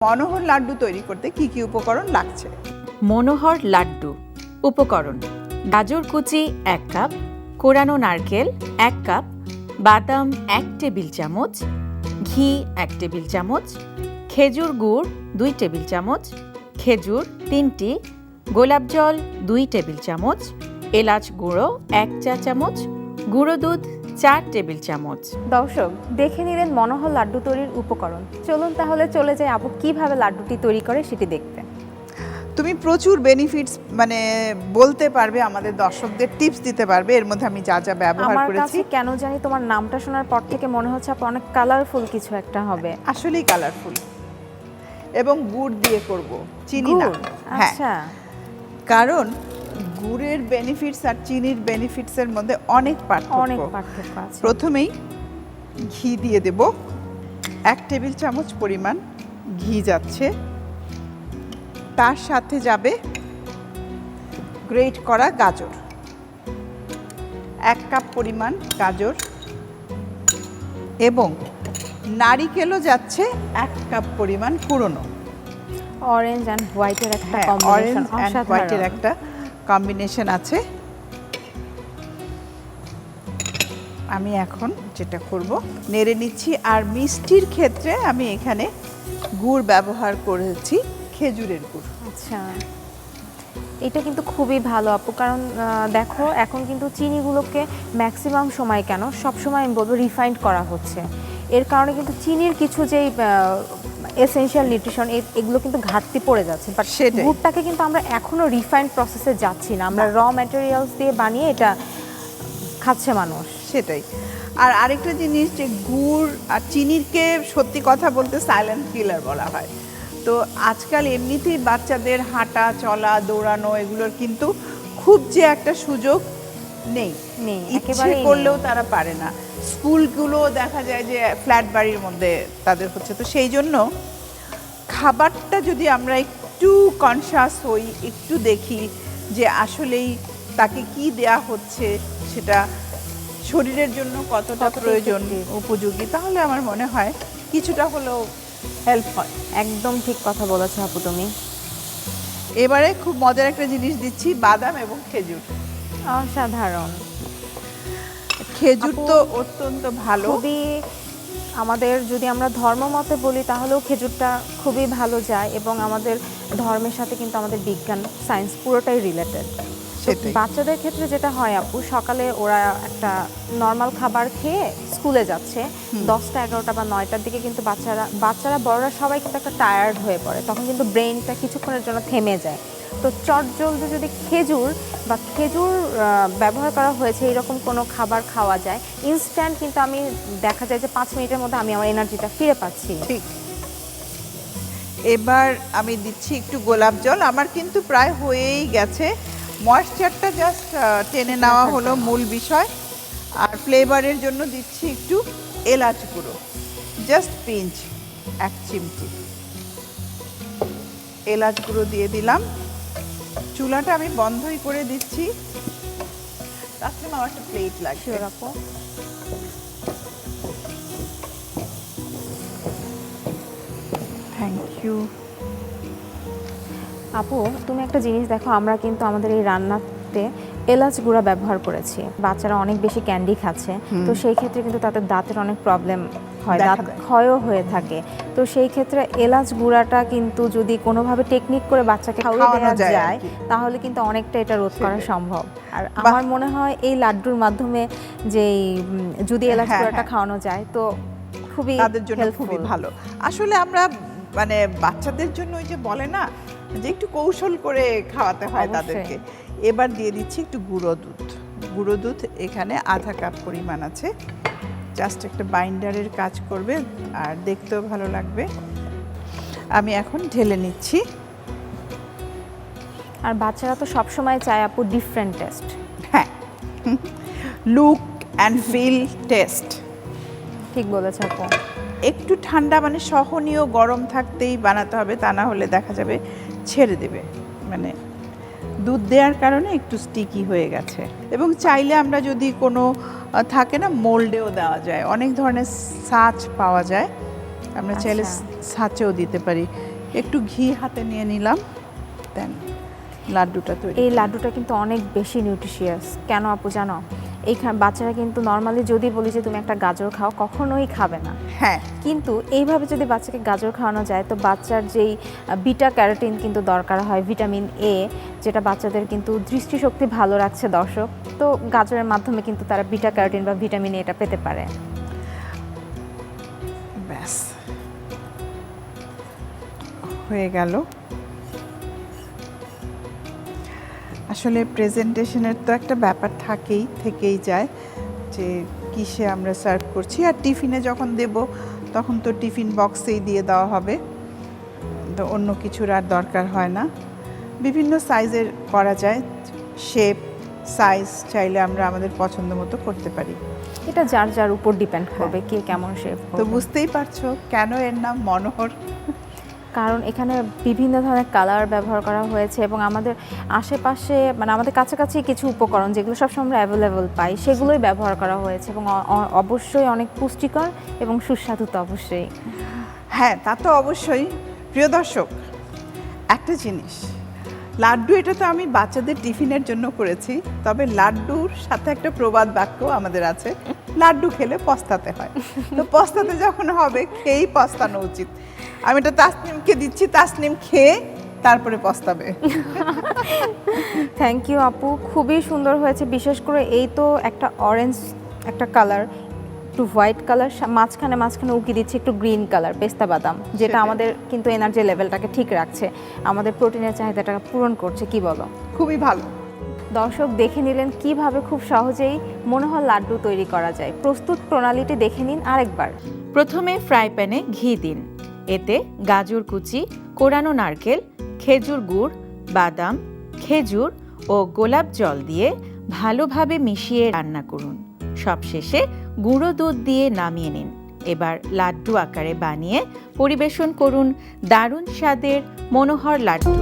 মনোহর লাড্ডু তৈরি করতে কি কি উপকরণ লাগছে? মনোহর লাড্ডু উপকরণ: গাজর কুচি 1 কাপ, কোরানো নারকেল 1 কাপ, বাদাম 1 টেবিল চামচ, ঘি 1 টেবিল চামচ, খেজুর গুড় 2 টেবিল চামচ, খেজুর 3টি, গোলাপ জল 2 টেবিল চামচ, এলাচ গুঁড়ো 1 চা চামচ, গুঁড়ো দুধ 4 টেবিল চামচ। দর্শক দেখে নিলেন মনোহর লাড্ডু তৈরির উপকরণ। চলুন তাহলে চলে যাই আপু কিভাবে লাড্ডুটি তৈরি করে সেটি দেখতে। তুমি প্রচুর বেনিফিটস বলতে পারবে, আমাদের দর্শকদের টিপস দিতে পারবে এর মধ্যে আমি যা যা ব্যবহার আমার করেছি। কাছে কেন জানি তোমার নামটা শোনার পর থেকে মনে হচ্ছে আপু অনেক কালারফুল কিছু একটা হবে। আসলেই কালারফুল, এবং গুড় দিয়ে করব, চিনি না। হ্যাঁ, আচ্ছা, কারণ গুড়ের বেনিফিটস আর চিনির বেনিফিটসের মধ্যে অনেক পার্থক্য আছে। প্রথমেই ঘি দিয়ে দেব, 1 টেবিল চামচ পরিমাণ ঘি যাচ্ছে। তার সাথে যাবে গ্রেট করা গাজর, 1 কাপ পরিমাণ গাজর, এবং নারিকেলও যাচ্ছে 1 কাপ পরিমাণ কুড়োনো। অরেঞ্জ অ্যান্ড হোয়াইটের একটা অরেঞ্জ কম্বিনেশন, অ্যান্ড হোয়াইটের একটা কম্বিনেশন আছে। আমি এখন যেটা করব, নেড়ে নিচ্ছি। আর মিষ্টির ক্ষেত্রে আমি এখানে গুড় ব্যবহার করেছি, খেজুরের গুড়। আচ্ছা, এটা কিন্তু খুবই ভালো আপু, কারণ দেখো এখন কিন্তু চিনিগুলোকে ম্যাক্সিমাম সময় কেন সব সময় আমি বলবো রিফাইন্ড করা হচ্ছে। এর কারণে কিন্তু চিনির কিছু যেই এসেনশিয়াল নিউট্রিশন এগুলো কিন্তু ঘাটতি পড়ে যাচ্ছে। বাট গুড়টাকে কিন্তু আমরা এখনো রিফাইন্ড প্রসেসে যাচ্ছি না, আমরা র ম্যাটেরিয়ালস দিয়ে বানিয়ে এটা খাচ্ছে মানুষ। সেটাই। আর আরেকটা জিনিস, যে গুড় আর চিনিরকে সত্যি কথা বলতে সাইলেন্ট কিলার বলা হয়। তো আজকাল এমনিতেই বাচ্চাদের হাঁটা চলা দৌড়ানো এগুলোর কিন্তু খুব যে একটা সুযোগ নেই, ইচ্ছে করলেও তারা পারে না। স্কুলগুলো দেখা যায় যে ফ্ল্যাট বাড়ির মধ্যে তাদের হচ্ছে। তো সেই জন্য খাবারটা যদি আমরা একটু কনসাস হই, একটু দেখি যে আসলেই তাকে কি দেয়া হচ্ছে, সেটা শরীরের জন্য কতটা প্রয়োজন, উপযোগী, তাহলে আমার মনে হয় কিছুটা হলেও হেল্প হয়। একদম ঠিক কথা বলেছো আপু তুমি। এবারে খুব মজার একটা জিনিস দিচ্ছি, বাদাম এবং খেজুর। অসাধারণ। খেজুর তো অত্যন্ত ভালো। খুবই, আমাদের যদি আমরা ধর্ম মতে বলি তাহলেও খেজুরটা খুবই ভালো যায়, এবং আমাদের ধর্মের সাথে কিন্তু আমাদের বিজ্ঞান সায়েন্স পুরোটাই রিলেটেড। বাচ্চাদের ক্ষেত্রে যেটা হয় আপু, সকালে ওরা একটা নর্মাল খাবার খেয়ে স্কুলে যাচ্ছে, 10টা 11টা বা 9টার দিকে কিন্তু বাচ্চারা বড়রা সবাই কিন্তু একটা টায়ার্ড হয়ে পড়ে, তখন কিন্তু ব্রেনটা কিছুক্ষণের জন্য থেমে যায়। তো চটজলদি যদি খেজুর ব্যবহার করা হয়েছে এরকম কোনো খাবার খাওয়া যায়, ইনস্ট্যান্ট কিন্তু আমি দেখা যায় যে 5 মিনিটের মধ্যে আমি আমার এনার্জিটা ফিরে পাচ্ছি। ঠিক। এবার আমি দিচ্ছি একটু গোলাপ জল। আমার কিন্তু প্রায় হয়েই গেছে, ময়েশ্চারটা জাস্ট টেনে নেওয়া হলো মূল বিষয়। আর ফ্লেভারের জন্য দিচ্ছি একটু এলাচ গুঁড়ো, জাস্ট পিঞ্চ, 1 চিমটি এলাচ গুঁড়ো দিয়ে দিলাম। চুলাটা আমি বন্ধই করে দিচ্ছি, তাহলে আমার একটা প্লেট লাগবে। থ্যাংক ইউ আপু। তুমি একটা জিনিস দেখো, আমরা কিন্তু আমাদের এই রান্নাতে এলাচ গুঁড়া ব্যবহার করেছি। বাচ্চারা অনেক বেশি ক্যান্ডি খাচ্ছে, তো সেই ক্ষেত্রে কিন্তু তাদের দাঁতের অনেক প্রবলেম হয়, দাঁত ক্ষয়ও হয়ে থাকে। তো সেই ক্ষেত্রে এলাচ গুঁড়াটা কিন্তু যদি কোনোভাবে টেকনিক করে বাচ্চাকে খাওয়ানো যায় তাহলে কিন্তু অনেকটা এটা রোধ করা সম্ভব। আর আমার মনে হয় এই লাড্ডুর মাধ্যমে যেই যদি এলাচ গুঁড়াটা খাওয়ানো যায় তো খুবই তাদের জন্য খুবই ভালো। আসলে আমরা মানে বাচ্চাদের জন্য ওই যে বলে না যে একটু কৌশল করে খাওয়াতে হয় তাদেরকে। এবার দিয়ে দিচ্ছি একটু গুঁড়ো দুধ, এখানে আধা কাপ পরিমাণ আছে। জাস্ট একটা বাইন্ডারের কাজ করবে আর দেখতেও ভালো লাগবে। আমি এখন ঢেলে নিচ্ছি। আর বাচ্চারা তো সবসময় চায় আপু ডিফারেন্ট টেস্ট। হ্যাঁ, লুক অ্যান্ড ফিল টেস্ট। ঠিক বলেছ আপু। একটু ঠান্ডা মানে সহনীয় গরম থাকতেই বানাতে হবে, তা না হলে দেখা যাবে ছেড়ে দেবে। মানে দুধ দেওয়ার কারণে একটু স্টিকি হয়ে গেছে। এবং চাইলে আমরা যদি কোনো থাকে না মোল্ডেও দেওয়া যায়, অনেক ধরনের ছাঁচ পাওয়া যায়, আমরা চাইলে ছাঁচেও দিতে পারি। একটু ঘি হাতে নিয়ে নিলাম, দেন লাড্ডুটা তৈরি। এই লাড্ডুটা কিন্তু অনেক বেশি নিউট্রিশিয়াস। কেন আপু জানো? এইখানে বাচ্চারা কিন্তু নর্মালি যদি বলি যে তুমি একটা গাজর খাও, কখনোই খাবে না। হ্যাঁ, কিন্তু এইভাবে যদি বাচ্চাকে গাজর খাওয়ানো যায় তো বাচ্চার যেই বিটা ক্যারোটিন কিন্তু দরকার হয়, ভিটামিন এ, যেটা বাচ্চাদের কিন্তু দৃষ্টিশক্তি ভালো রাখছে দর্শক। তো গাজরের মাধ্যমে কিন্তু তারা বিটা ক্যারোটিন বা ভিটামিন এটা পেতে পারে। ব্যাস হয়ে গেল। আসলে প্রেজেন্টেশনের তো একটা ব্যাপার থেকেই যায় যে কিসে আমরা সার্ভ করছি, আর টিফিনে যখন দেব তখন তো টিফিন বক্সেই দিয়ে দেওয়া হবে, তো অন্য কিছুর আর দরকার হয় না। বিভিন্ন সাইজের করা যায়, শেপ সাইজ চাইলে আমরা আমাদের পছন্দ মতো করতে পারি। এটা যার যার উপর ডিপেন্ড করবে কে কেমন শেপ তো করবে। বুঝতেই পারছো কেন এর নাম মনোহর। কারণ এখানে বিভিন্ন ধরনের কালার ব্যবহার করা হয়েছে এবং আমাদের আশেপাশে মানে আমাদের কাছাকাছি কিছু উপকরণ যেগুলো সবসময় আমরা অ্যাভেলেবল পাই সেগুলোই ব্যবহার করা হয়েছে এবং অবশ্যই অনেক পুষ্টিকর এবং সুস্বাদু তো অবশ্যই। হ্যাঁ, তা তো অবশ্যই। প্রিয় দর্শক, একটা জিনিস, লাড্ডু এটা তো আমি বাচ্চাদের টিফিনের জন্য করেছি, তবে লাড্ডুর সাথে একটা প্রবাদ বাক্য আমাদের আছে, লাড্ডু খেলে পস্তাতে হয়। তো পস্তাতে যখন হবে খেয়েই পস্তানো উচিত। আমি এটা তাসনিমকে দিচ্ছি, তাসনিম খেয়ে তারপরে পস্তাবে। থ্যাংক ইউ আপু, খুবই সুন্দর হয়েছে। বিশেষ করে এই তো একটা অরেঞ্জ একটা কালার, একটু হোয়াইট কালার, মাঝখানে উকি দিচ্ছে একটু গ্রিন কালার, পেস্তা বাদাম, যেটা সেটাই। আমাদের কিন্তু এনার্জি লেভেলটাকে ঠিক রাখছে, আমাদের প্রোটিনের চাহিদাটাকে পূরণ করছে। কি বলো? খুবই ভালো। দর্শক দেখে নিলেন কিভাবে খুব সহজেই মনোহর লাড্ডু তৈরি করা যায়। প্রস্তুত প্রণালীটি দেখে নিন আরেকবার। প্রথমে ফ্রাই প্যানে ঘি দিন। এতে গাজর কুচি, কোরানো নারকেল, খেজুর গুড়, বাদাম, খেজুর ও গোলাপ জল দিয়ে ভালোভাবে মিশিয়ে রান্না করুন। সবশেষে গুঁড়ো দুধ দিয়ে নামিয়ে নিন। এবার লাড্ডু আকারে বানিয়ে পরিবেশন করুন দারুণ স্বাদের মনোহর লাড্ডু।